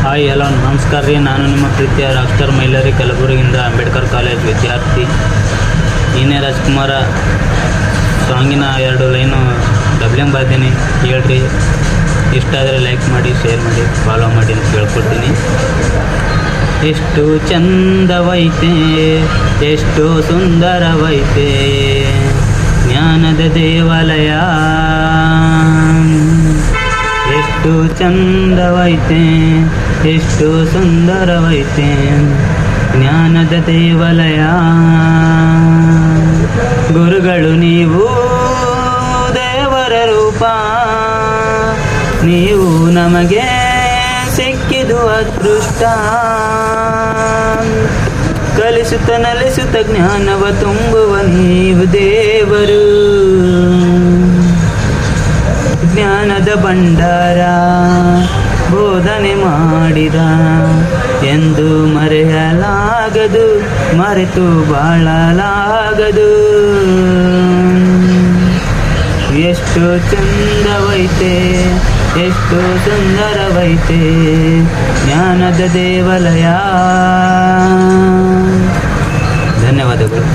Hi hello ನಮಸ್ಕಾರ ರೀ. ನಾನು ನಿಮ್ಮ ಪ್ರೀತಿಯ ರಾಕ್ಸ್ಟಾರ್ ಮೈಲಾರಿ ಕಲಬುರಗಿಯಿಂದ ಅಂಬೇಡ್ಕರ್ ಕಾಲೇಜ್ ವಿದ್ಯಾರ್ಥಿ. ನೀನೇ ರಾಜ್ಕುಮಾರ ಸಾಂಗಿನ 2 ಲೈನು ಡಬ್ಲಿಂಗ್ ಬರ್ತೀನಿ, ಹೇಳ್ರಿ. ಇಷ್ಟ ಆದರೆ ಲೈಕ್ ಮಾಡಿ, ಶೇರ್ ಮಾಡಿ, ಫಾಲೋ ಮಾಡಿ ಅಂತ ಕೇಳ್ಕೊಡ್ತೀನಿ. ಎಷ್ಟು ಚಂದವೈತೆ, ಎಷ್ಟು ಸುಂದರವೈತೆ ಜ್ಞಾನದ ದೇವಾಲಯ. ಎಷ್ಟು ಚಂದವೈತೆ, ಎಷ್ಟು ಸುಂದರವೈತೆ ಜ್ಞಾನದ ದೇವಾಲಯ. ಗುರುಗಳು ನೀವು ದೇವರ ರೂಪ, ನೀವು ನಮಗೆ ಸಿಕ್ಕಿದು ಅದೃಷ್ಟ. ಕಲಿಸುತ್ತ ನಲಿಸುತ್ತ ಜ್ಞಾನವ ತುಂಬುವ ನೀವು ದೇವರು. ಜ್ಞಾನದ ಭಂಡಾರ ಬೋಧನೆ ಮಾಡಿದ ಎಂದು ಮರೆಯಲಾಗದು, ಮರೆತು ಬಾಳಲಾಗದು. ಎಷ್ಟು ಚಂದವೈತೆ, ಎಷ್ಟು ಸುಂದರವೈತೆ ಜ್ಞಾನದ ದೇವಾಲಯ. ಧನ್ಯವಾದಗಳು.